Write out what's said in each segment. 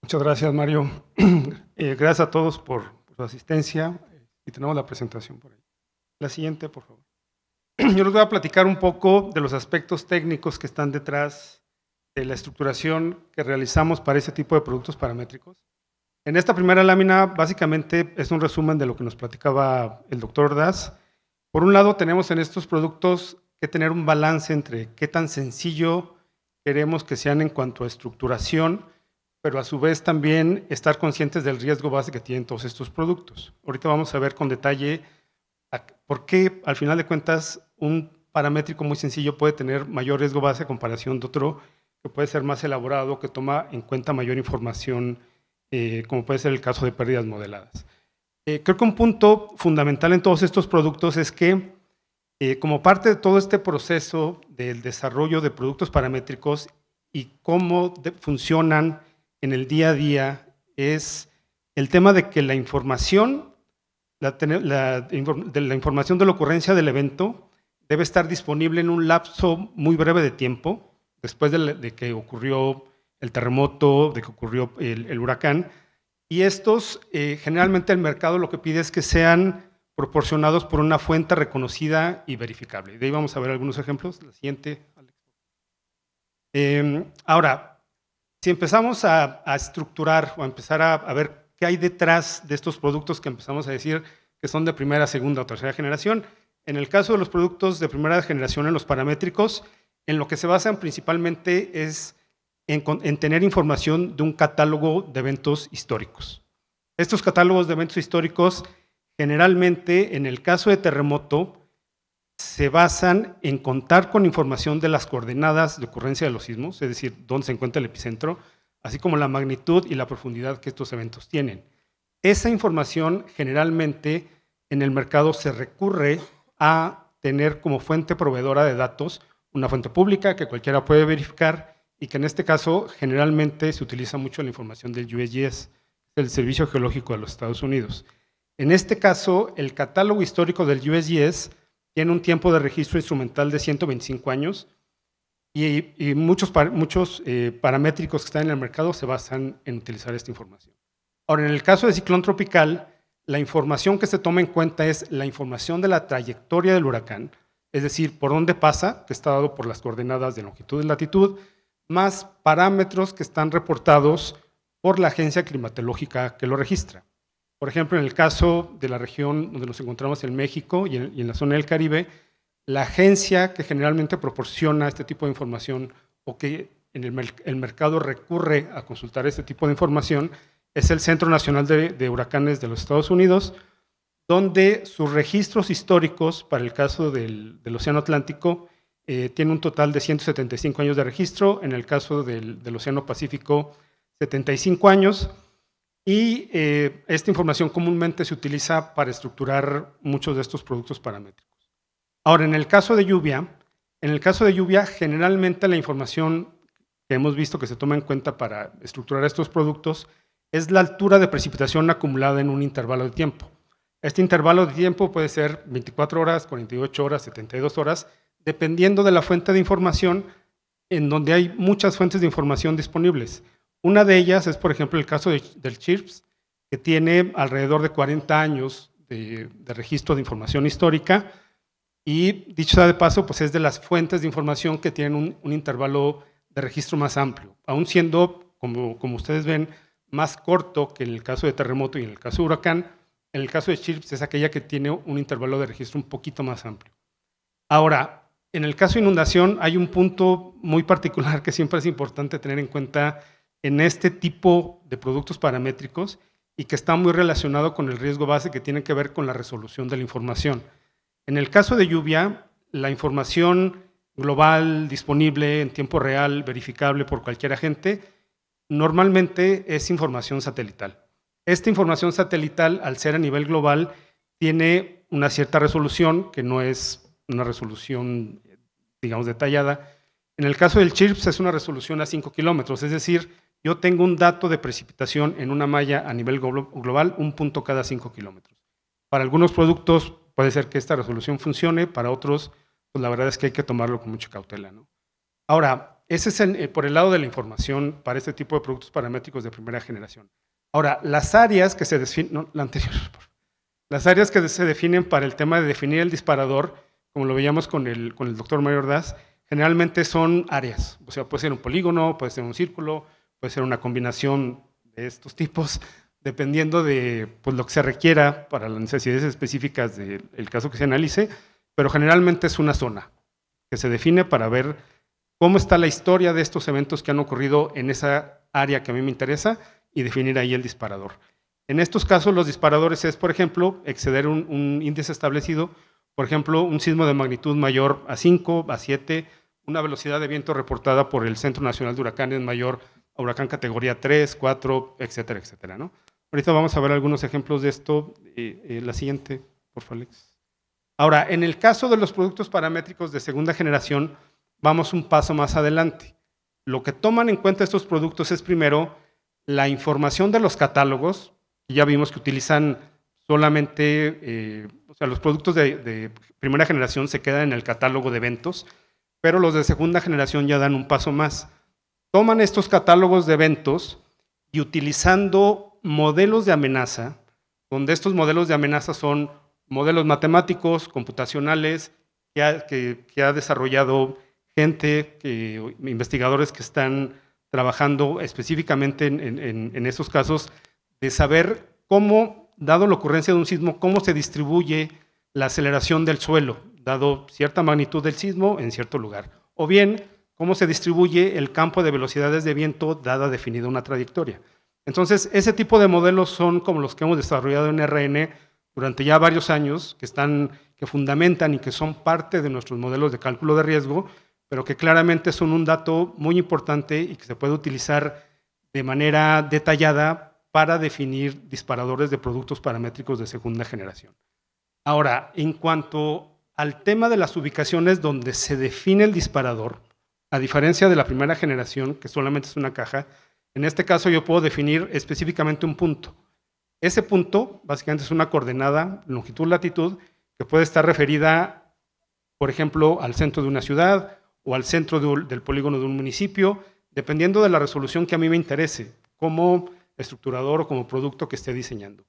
Muchas gracias, Mario. Gracias a todos por su asistencia y tenemos la presentación por ahí. La siguiente, por favor. Yo les voy a platicar un poco de los aspectos técnicos que están detrás de la estructuración que realizamos para ese tipo de productos paramétricos. En esta primera lámina, básicamente, es un resumen de lo que nos platicaba el doctor Ordaz. Por un lado, tenemos en estos productos que tener un balance entre qué tan sencillo queremos que sean en cuanto a estructuración, pero a su vez también estar conscientes del riesgo base que tienen todos estos productos. Ahorita vamos a ver con detalle por qué, al final de cuentas, un paramétrico muy sencillo puede tener mayor riesgo base a comparación de otro que puede ser más elaborado, que toma en cuenta mayor información, como puede ser el caso de pérdidas modeladas. Creo que un punto fundamental en todos estos productos es que, como parte de todo este proceso del desarrollo de productos paramétricos y cómo funcionan en el día a día, es el tema de que la información, la información de la ocurrencia del evento debe estar disponible en un lapso muy breve de tiempo, después de que ocurrió el terremoto, de que ocurrió el huracán, y estos, generalmente el mercado lo que pide es que sean proporcionados por una fuente reconocida y verificable. De ahí vamos a ver algunos ejemplos. La siguiente, Alex. Ahora, si empezamos a estructurar o a empezar a ver qué hay detrás de estos productos que empezamos a decir que son de primera, segunda o tercera generación, en el caso de los productos de primera generación en los paramétricos, en lo que se basan principalmente es en tener información de un catálogo de eventos históricos. Estos catálogos de eventos históricos, generalmente, en el caso de terremoto, se basan en contar con información de las coordenadas de ocurrencia de los sismos, es decir, dónde se encuentra el epicentro, así como la magnitud y la profundidad que estos eventos tienen. Esa información, generalmente, en el mercado se recurre a tener como fuente proveedora de datos una fuente pública que cualquiera puede verificar y que en este caso generalmente se utiliza mucho la información del USGS, el Servicio Geológico de los Estados Unidos. En este caso, el catálogo histórico del USGS tiene un tiempo de registro instrumental de 125 años y muchos paramétricos que están en el mercado se basan en utilizar esta información. Ahora, en el caso de ciclón tropical, la información que se toma en cuenta es la información de la trayectoria del huracán, es decir, por dónde pasa, que está dado por las coordenadas de longitud y latitud, más parámetros que están reportados por la agencia climatológica que lo registra. Por ejemplo, en el caso de la región donde nos encontramos en México y en la zona del Caribe, la agencia que generalmente proporciona este tipo de información o que en el mercado recurre a consultar este tipo de información es el Centro Nacional de Huracanes de los Estados Unidos, donde sus registros históricos para el caso del Océano Atlántico tiene un total de 175 años de registro, en el caso del Océano Pacífico 75 años, y esta información comúnmente se utiliza para estructurar muchos de estos productos paramétricos. Ahora, en el caso de lluvia, generalmente la información que hemos visto que se toma en cuenta para estructurar estos productos es la altura de precipitación acumulada en un intervalo de tiempo. Este intervalo de tiempo puede ser 24 horas, 48 horas, 72 horas, dependiendo de la fuente de información, en donde hay muchas fuentes de información disponibles. Una de ellas es, por ejemplo, el caso del CHIRPS, que tiene alrededor de 40 años de registro de información histórica, y dicho sea de paso, pues es de las fuentes de información que tienen un intervalo de registro más amplio, aún siendo, como ustedes ven, más corto que en el caso de terremoto y en el caso de huracán. En el caso de CHIRPS es aquella que tiene un intervalo de registro un poquito más amplio. Ahora, en el caso de inundación hay un punto muy particular que siempre es importante tener en cuenta en este tipo de productos paramétricos y que está muy relacionado con el riesgo base que tiene que ver con la resolución de la información. En el caso de lluvia, la información global, disponible en tiempo real, verificable por cualquier agente, normalmente es información satelital. Esta información satelital, al ser a nivel global, tiene una cierta resolución, que no es una resolución, digamos, detallada. En el caso del CHIRPS es una resolución a 5 kilómetros, es decir, yo tengo un dato de precipitación en una malla a nivel global, un punto cada 5 kilómetros. Para algunos productos puede ser que esta resolución funcione, para otros, pues la verdad es que hay que tomarlo con mucha cautela, ¿no? Ahora, ese es por el lado de la información para este tipo de productos paramétricos de primera generación. Ahora, las áreas que se definen, no, la anterior, las áreas que se definen para el tema de definir el disparador, como lo veíamos con el doctor Mario Ordaz, generalmente son áreas. O sea, puede ser un polígono, puede ser un círculo, puede ser una combinación de estos tipos, dependiendo de pues, lo que se requiera para las necesidades específicas del caso que se analice, pero generalmente es una zona que se define para ver cómo está la historia de estos eventos que han ocurrido en esa área que a mí me interesa y definir ahí el disparador. En estos casos, los disparadores es, por ejemplo, exceder un índice establecido, por ejemplo, un sismo de magnitud mayor a 5, a 7, una velocidad de viento reportada por el Centro Nacional de Huracanes mayor a huracán categoría 3, 4, etcétera, etcétera, ¿no? Ahorita vamos a ver algunos ejemplos de esto. La siguiente, por favor, Alex. Ahora, en el caso de los productos paramétricos de segunda generación, vamos un paso más adelante. Lo que toman en cuenta estos productos es primero la información de los catálogos, y ya vimos que utilizan solamente, o sea, los productos de primera generación se quedan en el catálogo de eventos, pero los de segunda generación ya dan un paso más. Toman estos catálogos de eventos y utilizando modelos de amenaza, donde estos modelos de amenaza son modelos matemáticos, computacionales, que ha desarrollado gente, investigadores que están trabajando específicamente en esos casos, de saber cómo, dado la ocurrencia de un sismo, cómo se distribuye la aceleración del suelo, dado cierta magnitud del sismo en cierto lugar. O bien, cómo se distribuye el campo de velocidades de viento, dada definida una trayectoria. Entonces, ese tipo de modelos son como los que hemos desarrollado en RN durante ya varios años, que fundamentan y que son parte de nuestros modelos de cálculo de riesgo, pero que claramente son un dato muy importante y que se puede utilizar de manera detallada para definir disparadores de productos paramétricos de segunda generación. Ahora, en cuanto al tema de las ubicaciones donde se define el disparador, a diferencia de la primera generación, que solamente es una caja, en este caso yo puedo definir específicamente un punto. Ese punto básicamente es una coordenada longitud-latitud que puede estar referida, por ejemplo, al centro de una ciudad o al centro del polígono de un municipio, dependiendo de la resolución que a mí me interese, como estructurador o como producto que esté diseñando.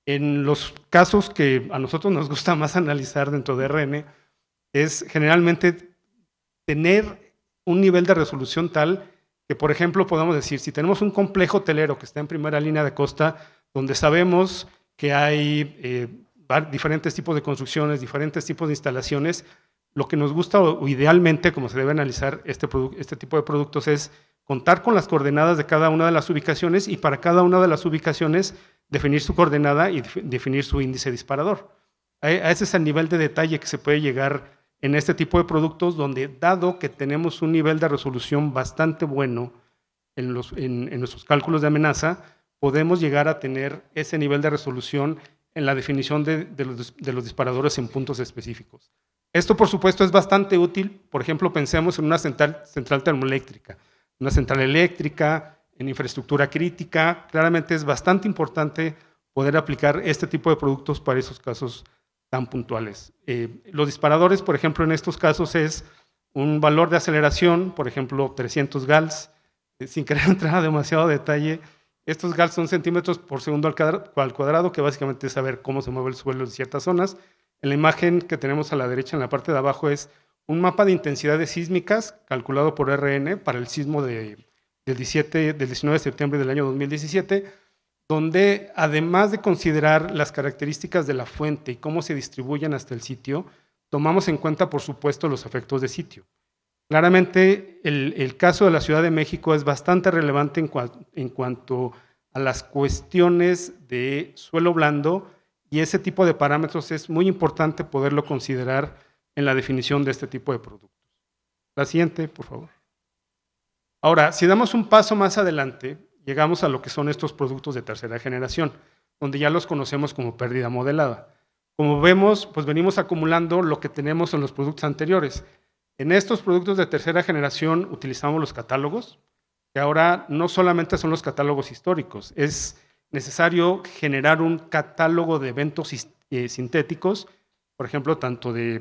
En los casos que a nosotros nos gusta más analizar dentro de RN, es generalmente tener un nivel de resolución tal que, por ejemplo, podamos decir, si tenemos un complejo hotelero que está en primera línea de costa, donde sabemos que hay diferentes tipos de construcciones, diferentes tipos de instalaciones, lo que nos gusta o idealmente, como se debe analizar este tipo de productos, es contar con las coordenadas de cada una de las ubicaciones y para cada una de las ubicaciones definir su coordenada y definir su índice disparador. Ese es el nivel de detalle que se puede llegar en este tipo de productos, donde dado que tenemos un nivel de resolución bastante bueno en nuestros cálculos de amenaza, podemos llegar a tener ese nivel de resolución en la definición de los disparadores en puntos específicos. Esto, por supuesto, es bastante útil. Por ejemplo, pensemos en una central termoeléctrica, una central eléctrica, en infraestructura crítica. Claramente es bastante importante poder aplicar este tipo de productos para esos casos tan puntuales. Los disparadores, por ejemplo, en estos casos es un valor de aceleración, por ejemplo, 300 GALS, sin querer entrar a demasiado detalle. Estos GALS son centímetros por segundo al cuadrado, que básicamente es saber cómo se mueve el suelo en ciertas zonas. En la imagen que tenemos a la derecha, en la parte de abajo, es un mapa de intensidades sísmicas calculado por RN para el sismo del 19 de septiembre del año 2017, donde además de considerar las características de la fuente y cómo se distribuyen hasta el sitio, tomamos en cuenta, por supuesto, los efectos de sitio. Claramente, el caso de la Ciudad de México es bastante relevante en cuanto a las cuestiones de suelo blando, y ese tipo de parámetros es muy importante poderlo considerar en la definición de este tipo de productos. La siguiente, por favor. Ahora, si damos un paso más adelante, llegamos a lo que son estos productos de tercera generación, donde ya los conocemos como pérdida modelada. Como vemos, pues venimos acumulando lo que tenemos en los productos anteriores. En estos productos de tercera generación utilizamos los catálogos, que ahora no solamente son los catálogos históricos, es necesario generar un catálogo de eventos sintéticos, por ejemplo, tanto de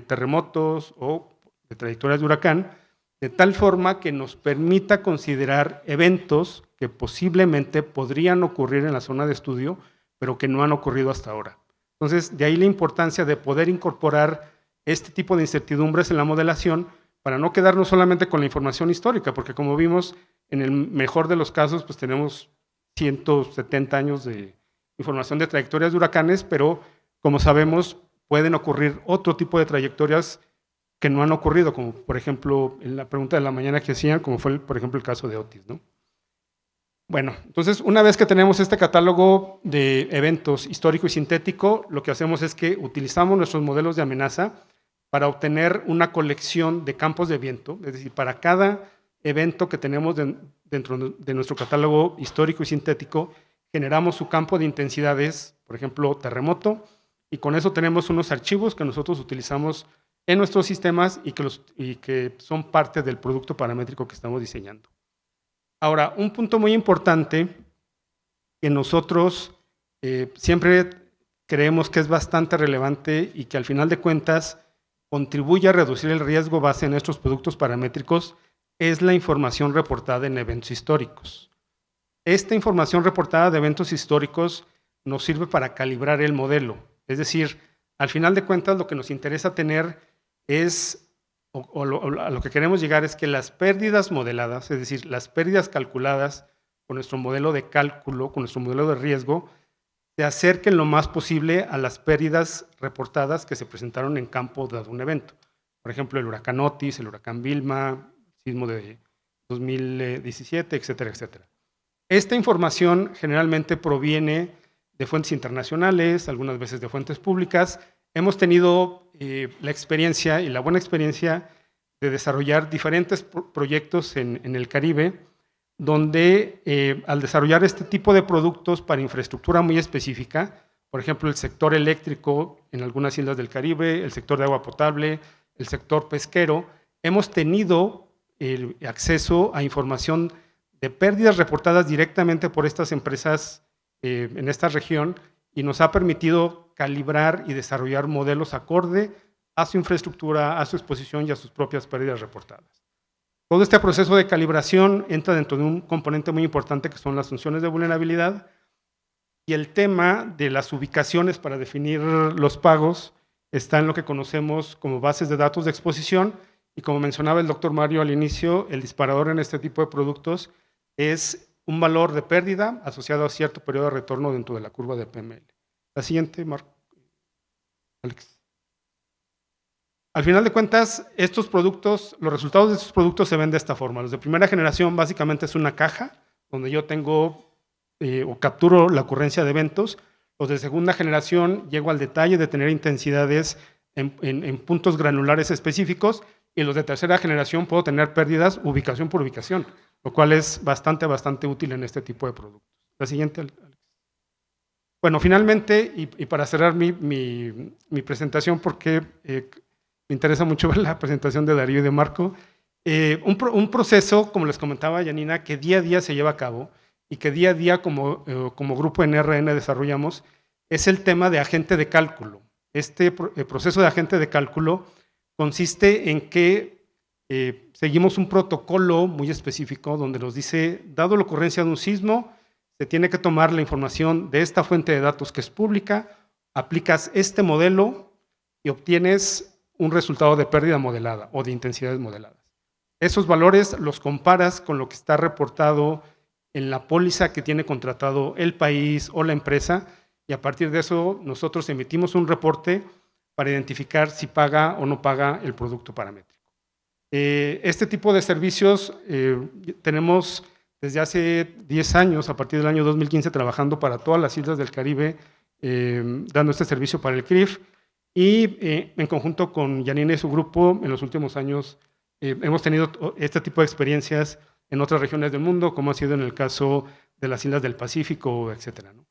terremotos o de trayectorias de huracán, de tal forma que nos permita considerar eventos que posiblemente podrían ocurrir en la zona de estudio, pero que no han ocurrido hasta ahora. Entonces, de ahí la importancia de poder incorporar este tipo de incertidumbres en la modelación para no quedarnos solamente con la información histórica, porque como vimos, en el mejor de los casos, pues tenemos 170 años de información de trayectorias de huracanes, pero como sabemos, pueden ocurrir otro tipo de trayectorias que no han ocurrido, como por ejemplo, en la pregunta de la mañana que hacían, como fue, por ejemplo, el caso de Otis, ¿no? Bueno, entonces, una vez que tenemos este catálogo de eventos histórico y sintético, lo que hacemos es que utilizamos nuestros modelos de amenaza para obtener una colección de campos de viento, es decir, para cada evento que tenemos dentro de nuestro catálogo histórico y sintético, generamos su campo de intensidades, por ejemplo, terremoto, y con eso tenemos unos archivos que nosotros utilizamos en nuestros sistemas y que son parte del producto paramétrico que estamos diseñando. Ahora, un punto muy importante que nosotros siempre creemos que es bastante relevante y que al final de cuentas contribuye a reducir el riesgo base en estos productos paramétricos es la información reportada en eventos históricos. Esta información reportada de eventos históricos nos sirve para calibrar el modelo. Es decir, al final de cuentas lo que nos interesa tener es, a lo que queremos llegar es que las pérdidas modeladas, es decir, las pérdidas calculadas con nuestro modelo de cálculo, con nuestro modelo de riesgo, se acerquen lo más posible a las pérdidas reportadas que se presentaron en campo de un evento. Por ejemplo, el huracán Otis, el huracán Vilma, el sismo de 2017, etcétera, etcétera. Esta información generalmente proviene de fuentes internacionales, algunas veces de fuentes públicas. Hemos tenido la experiencia y la buena experiencia de desarrollar diferentes proyectos en el Caribe, donde al desarrollar este tipo de productos para infraestructura muy específica, por ejemplo, el sector eléctrico en algunas islas del Caribe, el sector de agua potable, el sector pesquero, hemos tenido el acceso a información de pérdidas reportadas directamente por estas empresas en esta región y nos ha permitido calibrar y desarrollar modelos acorde a su infraestructura, a su exposición y a sus propias pérdidas reportadas. Todo este proceso de calibración entra dentro de un componente muy importante que son las funciones de vulnerabilidad y el tema de las ubicaciones para definir los pagos está en lo que conocemos como bases de datos de exposición y como mencionaba el doctor Mario al inicio, el disparador en este tipo de productos es un valor de pérdida asociado a cierto periodo de retorno dentro de la curva de PML. La siguiente, Marco. Alex. Al final de cuentas, estos productos, los resultados de estos productos se ven de esta forma. Los de primera generación básicamente es una caja donde yo tengo o capturo la ocurrencia de eventos. Los de segunda generación llego al detalle de tener intensidades en puntos granulares específicos y los de tercera generación puedo tener pérdidas ubicación por ubicación, lo cual es bastante útil en este tipo de productos. La siguiente, Alex. Bueno, finalmente, y para cerrar mi presentación, porque me interesa mucho ver la presentación de Darío y de Marco, un proceso, como les comentaba Janina, que día a día se lleva a cabo y que día a día como grupo en RN desarrollamos, es el tema de agente de cálculo. Este proceso de agente de cálculo consiste en que seguimos un protocolo muy específico donde nos dice, dado la ocurrencia de un sismo, se tiene que tomar la información de esta fuente de datos que es pública, aplicas este modelo y obtienes un resultado de pérdida modelada o de intensidades modeladas. Esos valores los comparas con lo que está reportado en la póliza que tiene contratado el país o la empresa y a partir de eso nosotros emitimos un reporte para identificar si paga o no paga el producto paramétrico. Este tipo de servicios tenemos desde hace 10 años, a partir del año 2015, trabajando para todas las islas del Caribe, dando este servicio para el CRIF y en conjunto con Janine y su grupo, en los últimos años hemos tenido este tipo de experiencias en otras regiones del mundo, como ha sido en el caso de las islas del Pacífico, etcétera, ¿no?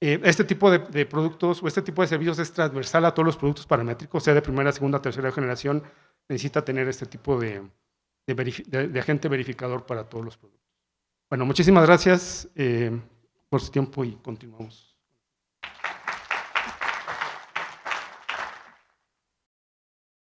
Este tipo de productos o este tipo de servicios es transversal a todos los productos paramétricos, sea de primera, segunda, tercera generación, necesita tener este tipo de agente verificador para todos los productos. Bueno, muchísimas gracias por su tiempo y continuamos.